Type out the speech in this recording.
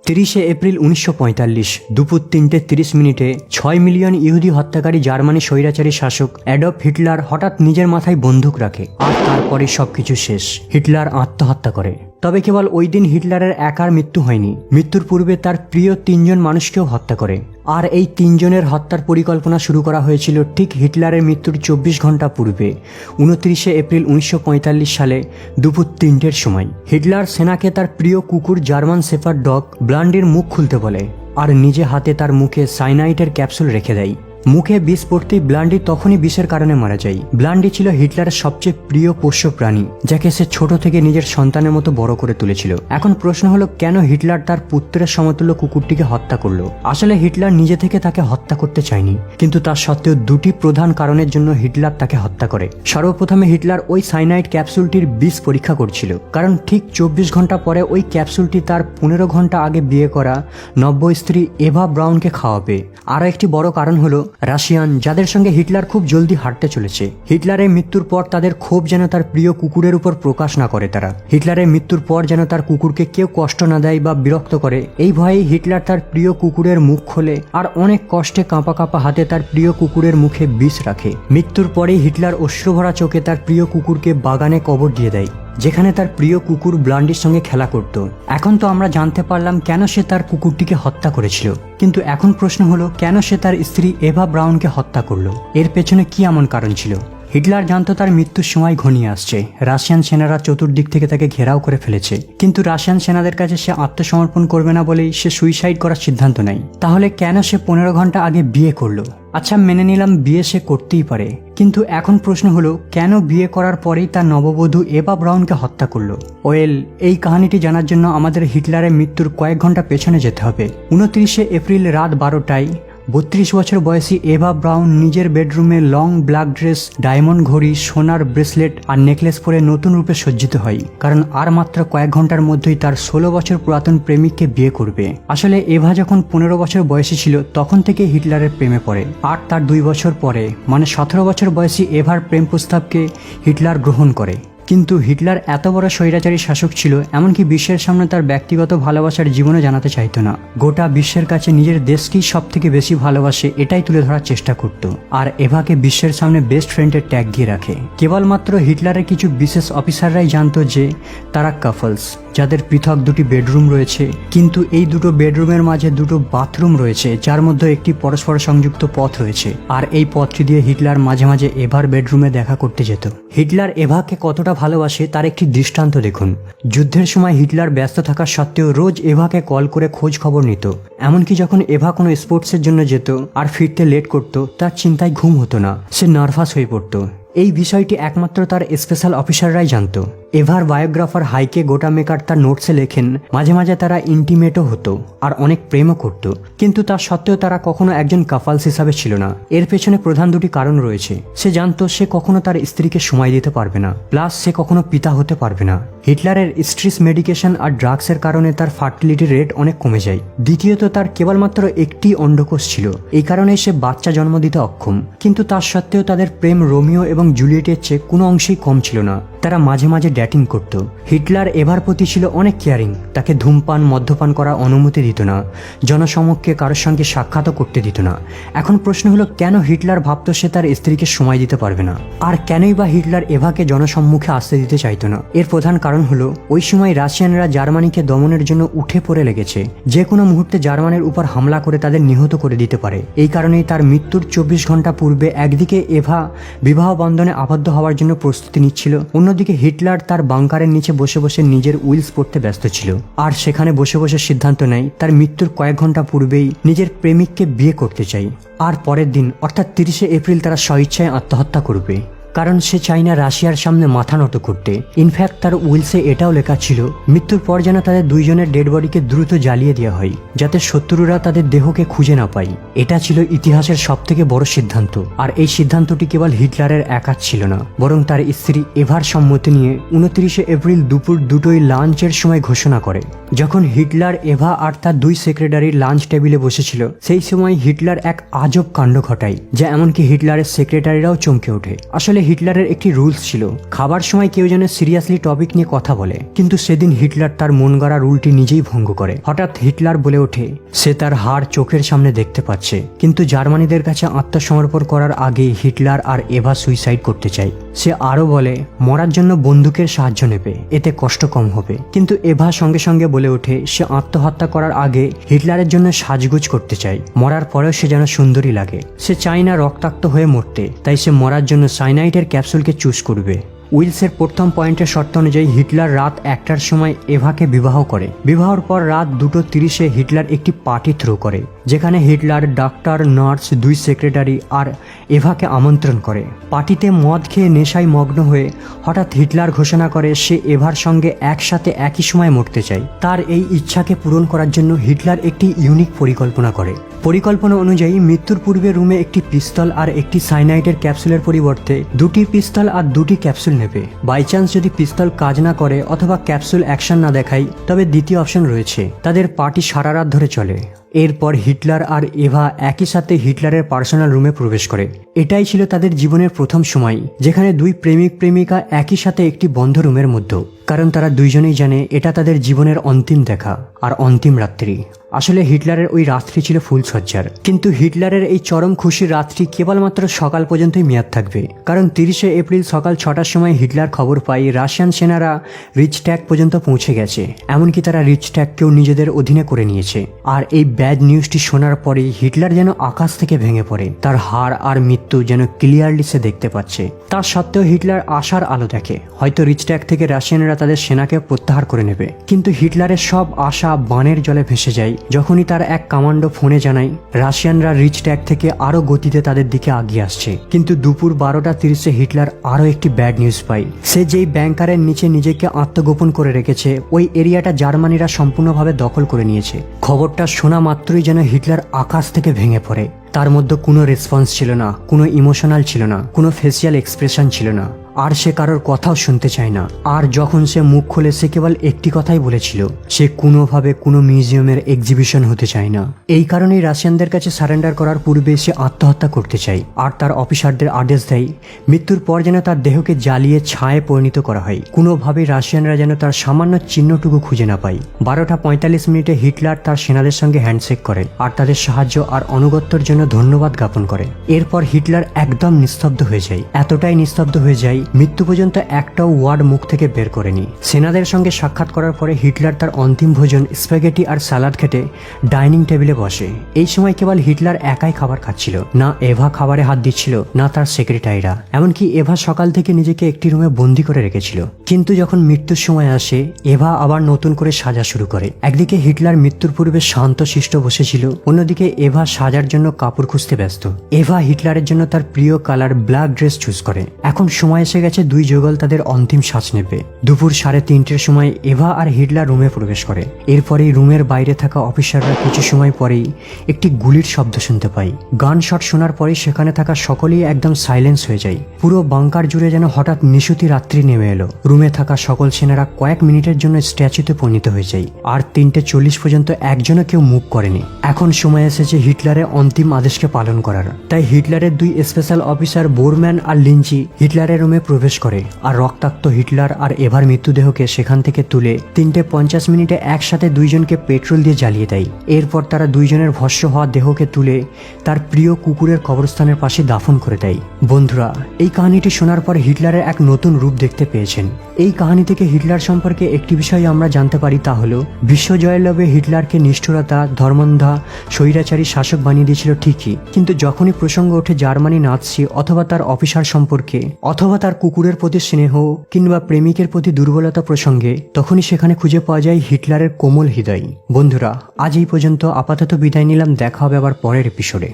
30 April 1945 দুপুর 3:30 6 million ইহুদি হত্যাকারী জার্মানি স্বৈরাচারী শাসক অ্যাডলফ হিটলার হঠাৎ নিজের মাথায় বন্দুক রাখে আর তারপরে সবকিছু শেষ। হিটলার আত্মহত্যা করে। তবে কেবল ওই দিন হিটলারের একার মৃত্যু হয়নি, মৃত্যুর পূর্বে তার প্রিয় 3 জন মানুষকেও হত্যা করে। আর এই 3 জনের হত্যার পরিকল্পনা শুরু করা হয়েছিল ঠিক হিটলারের মৃত্যুর 24 ঘন্টা পূর্বে 29 এপ্রিল 1945 সালে দুপুর 3টের সময়। হিটলার সেনাকে তার প্রিয় কুকুর জার্মান শেফার্ড ডগ ব্লান্ডির মুখ খুলতে বলে আর নিজে হাতে তার মুখে সাইনাইটের ক্যাপসুল রেখে দেয়। মুখে বিষ পড়তেই ব্লান্ডি তখনই বিষের কারণে মারা যায়। ব্লান্ডি ছিল হিটলারের সবচেয়ে প্রিয় পোষ্য প্রাণী, যাকে সে ছোট থেকে নিজের সন্তানের মতো বড় করে তুলেছিল। এখন প্রশ্ন হলো, কেন হিটলার তার পুত্রের সমতুল্য কুকুরটিকে হত্যা করলো? আসলে হিটলার নিজে থেকে তাকে হত্যা করতে চায়নি, কিন্তু তা সত্ত্বেও দুটি প্রধান কারণের জন্য হিটলার তাকে হত্যা করে। সর্বপ্রথমে হিটলার ওই সাইনাইড ক্যাপসুলটির বিষ পরীক্ষা করছিল, কারণ ঠিক 24 ঘন্টা পরে ওই ক্যাপসুলটি তার 15 ঘন্টা আগে বিয়ে করা নব্য স্ত্রী এভা ব্রাউনকে খাওয়াবে। আরও একটি বড় কারণ হলো রাশিয়ান, যাদের সঙ্গে হিটলার খুব জলদি হাঁটতে চলেছে। হিটলারের মৃত্যুর পর তাদের ক্ষোভ যেন তার প্রিয় কুকুরের উপর প্রকাশ না করে তারা। হিটলারের মৃত্যুর পর যেন তার কুকুরকে কেউ কষ্ট না দেয় বা বিরক্ত করে, এই ভয়েই হিটলার তার প্রিয় কুকুরের মুখ খোলে আর অনেক কষ্টে কাঁপা কাঁপা হাতে তার প্রিয় কুকুরের মুখে বিষ রাখে। মৃত্যুর পরেই হিটলার অশ্রুভরা চোখে তার প্রিয় কুকুরকে বাগানে কবর দিয়ে দেয়, যেখানে তার প্রিয় কুকুর ব্লান্ডির সঙ্গে খেলা করত। এখন তো আমরা জানতে পারলাম কেন সে তার কুকুরটিকে হত্যা করেছিল, কিন্তু এখন প্রশ্ন হলো, কেন সে তার স্ত্রী এভা ব্রাউনকে হত্যা করলো? এর পেছনে কি এমন কারণ ছিল? হিটলার জানতো তার মৃত্যুর সময় ঘনিয়ে আসছে। রাশিয়ান সেনারা চতুর্দিক থেকে তাকে ঘেরাও করে ফেলেছে, কিন্তু রাশিয়ান সেনাদের কাছে সে আত্মসমর্পণ করবে না বলেই সে সুইসাইড করার সিদ্ধান্ত নেয়। তাহলে কেন সে 15 ঘন্টা আগে বিয়ে করলো? আচ্ছা, মেনে নিলাম বিয়ে সে করতেই পারে, কিন্তু এখন প্রশ্ন হলো, কেন বিয়ে করার পরেই তার নববধূ এভা ব্রাউনকে হত্যা করলো? এই কাহিনীটি জানার জন্য আমাদের হিটলারের মৃত্যুর কয়েক ঘন্টা পেছনে যেতে হবে। 29 এপ্রিল রাত 12টায় 32 বছর বয়সী এভা ব্রাউন নিজের বেডরুমে লং ব্ল্যাক ড্রেস, ডায়মন্ড ঘড়ি, সোনার ব্রেসলেট আর নেকলেস পরে নতুন রূপে সজ্জিত হয়, কারণ আর মাত্র কয়েক ঘন্টার মধ্যেই তার 16 বছর পুরাতন প্রেমিককে বিয়ে করবে। আসলে এভা যখন 15 বছর বয়সী ছিল তখন থেকে হিটলারের প্রেমে পড়ে, আর তার 2 বছর পরে মানে 17 বছর বয়সী এভার প্রেম প্রস্তাবকে হিটলার গ্রহণ করে। কিন্তু হিটলার এত বড় স্বৈরাচারী শাসক ছিল, এমনকি বিশ্বের সামনে তার ব্যক্তিগত ভালোবাসার জীবনে জানাতে চাইতো না। গোটা বিশ্বের কাছে নিজের দেশকেই সব থেকে বেশি ভালোবাসে এটাই তুলে ধরার চেষ্টা করত, আর এভাকে বিশ্বের সামনে বেস্ট ফ্রেন্ডের ট্যাগ দিয়ে রাখে। কেবলমাত্র হিটলারের কিছু বিশেষ অফিসাররাই জানতো যে তারা কাপলস, যাদের পৃথক দুটি বেডরুম রয়েছে, কিন্তু এই দুটো বেডরুমের মাঝে দুটো বাথরুম রয়েছে, যার মধ্যে একটি পরস্পর সংযুক্ত পথ রয়েছে, আর এই পথটি দিয়ে হিটলার মাঝে মাঝে এভার বেডরুমে দেখা করতে যেত। হিটলার এভাকে কতটা ভালোবাসে তার একটি দৃষ্টান্ত দেখুন। যুদ্ধের সময় হিটলার ব্যস্ত থাকা সত্ত্বেও রোজ এভাকে কল করে খোঁজ খবর নিত। এমনকি যখন এভা কোনো স্পোর্টসের জন্য যেত আর ফিরতে লেট করত, তার চিন্তায় ঘুম হতো না, সে নার্ভাস হয়ে পড়তো। এই বিষয়টি একমাত্র তার স্পেশাল অফিসাররাই জানতো। এভার বায়োগ্রাফার হাইকে গোটা মেকার তার নোটসে লেখেন, মাঝে মাঝে তারা ইন্টিমেটও হতো আর অনেক প্রেমও করত, কিন্তু তা সত্ত্বেও তারা কখনো একজন কাপলস হিসাবে ছিল না। এর পেছনে প্রধান দুটি কারণ রয়েছে। সে জানতো সে কখনো তার স্ত্রীকে সময় দিতে পারবে না, প্লাস সে কখনো পিতা হতে পারবে না। হিটলারের স্ট্রেস মেডিকেশন আর ড্রাগসের কারণে তার ফার্টিলিটি রেট অনেক কমে যায়। দ্বিতীয়ত, তার কেবলমাত্র একটি অন্ডকোষ ছিল, এই কারণে সে বাচ্চা জন্ম দিতে অক্ষম। কিন্তু তার সত্ত্বেও তাদের প্রেম রোমিও এবং জুলিয়েটের চেয়ে কোনো অংশেই কম ছিল না। তারা মাঝে মাঝে ডেটিং করত। হিটলার এভার প্রতি ছিল অনেক কেয়ারিং, তাকে ধূমপান মদ্যপান করার অনুমতি দিত না, জনসমক্ষে কারোর সঙ্গে সাক্ষাৎও করতে দিত না। এখন প্রশ্ন হলো, কেন হিটলার ভাবতো সে তার স্ত্রীকে সময় দিতে পারবে না, আর কেনই বা হিটলার এভাকে জনসম্মুখে আসতে দিতে চাইতো না? এর প্রধান কারণ হলো, ওই সময় রাশিয়ানরা জার্মানিকে দমনের জন্য উঠে পড়ে লেগেছে। যে কোনো মুহূর্তে জার্মানির উপর হামলা করে তাদের নিহত করে দিতে পারে। এই কারণেই তার মৃত্যুর 24 ঘন্টা পূর্বে একদিকে এভা বিবাহ বন্ধনে আবদ্ধ হওয়ার জন্য প্রস্তুতি নিচ্ছিল, অন্যদিকে হিটলার তার বাংকারের নিচে বসে বসে নিজের উইলস পড়তে ব্যস্ত ছিল। আর সেখানে বসে বসে সিদ্ধান্ত নেয় তার মৃত্যুর কয়েক ঘন্টা পূর্বেই নিজের প্রেমিককে বিয়ে করতে চাই। আর পরের দিন অর্থাৎ 30 এপ্রিল তারা স্বইচ্ছায় আত্মহত্যা করবে, কারণ সে চায় না রাশিয়ার সামনে মাথা নত করতে। ইনফ্যাক্ট তার উইলসে এটাও লেখা ছিল, মৃত্যুর পর যেন তাদের দুইজনের ডেড বডিকে দ্রুত জ্বালিয়ে দেওয়া হয়, যাতে শত্রুরা তাদের দেহকে খুঁজে না পায়। এটা ছিল ইতিহাসের সবথেকে বড় সিদ্ধান্ত। আর এই সিদ্ধান্তটি কেবল হিটলারের একার ছিল না, বরং তার স্ত্রী এভার সম্মতি নিয়ে 29 এপ্রিল দুপুর 2টোয় লাঞ্চের সময় ঘোষণা করে। যখন হিটলার, এভা আর তার 2 সেক্রেটারি লাঞ্চ টেবিলে বসেছিল, সেই সময় হিটলার এক আজব কাণ্ড ঘটায়, যা এমনকি হিটলারের সেক্রেটারিরাও চমকে ওঠে। আসলে হিটলারের একটি রুলস ছিল, খাবার সময় কেউ যেন সিরিয়াসলি টপিক নিয়ে কথা বলে। কিন্তু সেদিন হিটলার তার মন গড়া রুলটি নিজেই ভঙ্গ করে। হঠাৎ হিটলার বলে ওঠে সে তার হাড় চোখের সামনে দেখতে পাচ্ছে, কিন্তু জার্মানিদের কাছে আত্মসমর্পণ করার আগে হিটলার আর এভা সুইসাইড করতে চায়। সে আরো বলে মরার জন্য বন্দুকের সাহায্য নেবে, এতে কষ্ট কম হবে। কিন্তু এভা সঙ্গে সঙ্গে বলে ওঠে সে আত্মহত্যা করার আগে হিটলারের জন্য সাজগোজ করতে চায়, মরার পরেও সে যেন সুন্দরী লাগে। সে চায় না রক্তাক্ত হয়ে মরতে, তাই সে মরার জন্য সাইনাইডের ক্যাপসুলকে চুজ করবে। উইলসের প্রথম পয়েন্টের শর্ত অনুযায়ী হিটলার রাত 1টার সময় এভাকে বিবাহ করে। বিবাহর পর রাত 2:30-এ হিটলার একটি পার্টি থ্রো করে, যেখানে হিটলার ডাক্তার, নার্স, 2 সেক্রেটারি আর এভাকে আমন্ত্রণ করে। পার্টিতে মদ খেয়ে নেশায় মগ্ন হয়ে হঠাৎ হিটলার ঘোষণা করে সে এভার সঙ্গে একসাথে একই সময় মরতে চায়। তার এই ইচ্ছাকে পূরণ করার জন্য হিটলার একটি ইউনিক পরিকল্পনা করে। পরিকল্পনা অনুযায়ী মৃত্যুর পূর্বে রুমে একটি পিস্তল আর একটি সাইনাইডের ক্যাপসুলের পরিবর্তে 2টি পিস্তল আর 2টি ক্যাপসুল নেবে। বাই চান্স যদি পিস্তল কাজ না করে অথবা ক্যাপসুল অ্যাকশন না দেখায়, তবে দ্বিতীয় অপশন রয়েছে, তাদের পার্টি সারা রাত ধরে চলে। এরপর হিটলার আর এভা একই সাথে হিটলারের পার্সোনাল রুমে প্রবেশ করে। এটাই ছিল তাদের জীবনের প্রথম সময় যেখানে 2 প্রেমিক প্রেমিকা একই সাথে একটি বন্ধ রুমের মধ্যে, কারণ তারা দুইজনেই জানে এটা তাদের জীবনের অন্তিম দেখা আর অন্তিম রাত্রি। আসলে হিটলারের ওই রাত্রি ছিল ফুলসজ্জার, কিন্তু হিটলারের এই চরম খুশির রাত্রি কেবলমাত্র সকাল পর্যন্তই মেয়াদ থাকবে। কারণ 30শে এপ্রিল সকাল 6টার সময় হিটলার খবর পায় রাশিয়ান সেনারা রিচট্যাগ পর্যন্ত পৌঁছে গেছে, এমনকি তারা রিচট্যাগকেও নিজেদের অধীনে করে নিয়েছে। আর এই ব্যাড নিউজটি শোনার পরে হিটলার যেন আকাশ থেকে ভেঙে পড়ে, তার হাড় আর মৃত্যু যেন ক্লিয়ারলি সে দেখতে পাচ্ছে। তার সত্ত্বেও হিটলার আশার আলো দেখে, হয়তো রিচট্যাগ থেকে রাশিয়ানরা তাদের সেনাকে প্রত্যাহার করে নেবে। কিন্তু হিটলারের সব আশা বানের জলে ভেসে যায় যখনই তার এক কমান্ডো ফোনে জানায় রাশিয়ানরা রিচট্যাগ থেকে আরো গতিতে তাদের দিকে আগিয়ে আসছে। কিন্তু দুপুর 12:30-এ হিটলার আরো একটি ব্যাড নিউজ পায়। সে যেই ব্যাংকারের নিচে নিজেকে আত্মগোপন করে রেখেছে, ওই এরিয়াটা জার্মানিরা সম্পূর্ণভাবে দখল করে নিয়েছে। খবরটা শোনা মাত্রই যেন হিটলার আকাশ থেকে ভেঙে পড়ে। তার মধ্যে কোনো রেসপন্স ছিল না, কোনো ইমোশনাল ছিল না, কোনো ফেসিয়াল এক্সপ্রেশন ছিল না, আর সে কারোর কথাও শুনতে চায় না। আর যখন সে মুখ খুলে সে কেবল একটি কথাই বলেছিল, সে কোনোভাবে কোনো মিউজিয়ামের এক্সিবিশন হতে চায় না। এই কারণেই রাশিয়ানদের কাছে সারেন্ডার করার পূর্বে সে আত্মহত্যা করতে চায়। আর তার অফিসারদের আদেশ দেয় মৃত্যুর পর যেন তার দেহকে জ্বালিয়ে ছায়ে পরিণত করা হয়, কোনোভাবেই রাশিয়ানরা যেন তার সামান্য চিহ্নটুকু খুঁজে না পায়। 12:45 হিটলার তার সেনাদের সঙ্গে হ্যান্ডশেক করে আর তাদের সাহায্য আর অনুগত্যের জন্য ধন্যবাদ জ্ঞাপন করে। এরপর হিটলার একদম নিস্তব্ধ হয়ে যায়, এতটাই নিস্তব্ধ হয়ে যায় মৃত্যু পর্যন্ত একটাও ওয়ার্ড মুখ থেকে বের করেনি। সেনাদের সঙ্গে সাক্ষাৎ করার পরে হিটলার তার অন্তিম ভোজন স্প্যাগেটি আর সালাদ খেতে ডাইনিং টেবিলে বসে। এই সময় কেবল হিটলার একাই খাবার খাচ্ছিল, না এভা খাবারে হাত দিচ্ছিল, না তার সেক্রেটারিরা। এমনকি এভা সকাল থেকে নিজেকে একটি রুমে বন্দি করে রেখেছিল। কিন্তু যখন মৃত্যুর সময় আসে, এভা আবার নতুন করে সাজা শুরু করে। একদিকে হিটলার মৃত্যুর পূর্বে শান্ত শিষ্ট বসেছিল, অন্যদিকে এভা সাজার জন্য কাপড় খুঁজতে ব্যস্ত। এভা হিটলারের জন্য তার প্রিয় কালার ব্ল্যাক ড্রেস চুজ করে। এখন সময় এসে গেছে 2 যুগল তাদের অন্তিম শ্বাস নেবে। দুপুর 3:30-এর সময় এভা আর হিটলার রুমে প্রবেশ করে। এরপরেই রুমের বাইরে থাকা অফিসাররা কিছু সময় পরেই একটি গুলির শব্দ শুনতে পায়। গান শট শোনার পরেই সেখানে থাকা সকলেই একদম সাইলেন্স হয়ে যায়। পুরো বাংকার জুড়ে যেন হঠাৎ নিশুতি রাত্রি নেমে এলো। রুমে থাকা সকল সেনারা কয়েক মিনিটের জন্য স্ট্যাচুতে পরিণত হয়ে যায়। আর 3:40 পর্যন্ত একজনও কেউ মুভ করেনি। এখন সময় এসেছে হিটলারের অন্তিম আদেশকে পালন করার। তাই হিটলারের 2 স্পেশাল অফিসার বোরম্যান আর লিঞ্চি হিটলারের রুমে প্রবেশ করে আর রক্তাক্ত হিটলার আর এভার মৃত্যুদেহকে সেখান থেকে তুলে 3:50 একসাথে 2 জনকে পেট্রোল দিয়ে জ্বালিয়ে দেয়। এরপর তারা 2 জনের ভস্ম হওয়া দেহকে তুলে তার প্রিয় কুকুরের কবরস্থানের পাশে দাফন করে দেয়। বন্ধুরা, এই কাহিনীটি শোনার পর হিটলারের এক নতুন রূপ দেখতে পেয়েছেন। এই কাহিনী থেকে হিটলার সম্পর্কে একটি বিষয় আমরা জানতে পারি, তা হলো বিশ্বজয়ের লোভে হিটলারকে নিষ্ঠুরতা, ধর্মন্ধা, স্বৈরাচারী শাসক বানিয়ে দিয়েছিল ঠিকই, কিন্তু যখনই প্রসঙ্গ ওঠে জার্মানি নাৎসি অথবা তার অফিসার সম্পর্কে অথবা তার কুকুরের প্রতি স্নেহ কিংবা প্রেমিকের প্রতি দুর্বলতা প্রসঙ্গে, তখনই সেখানে খুঁজে পাওয়া যায় হিটলারের কোমল হৃদয়। বন্ধুরা, আজ এই পর্যন্ত, আপাতত বিদায় নিলাম। দেখা হবে আবার পরের এপিসোডে।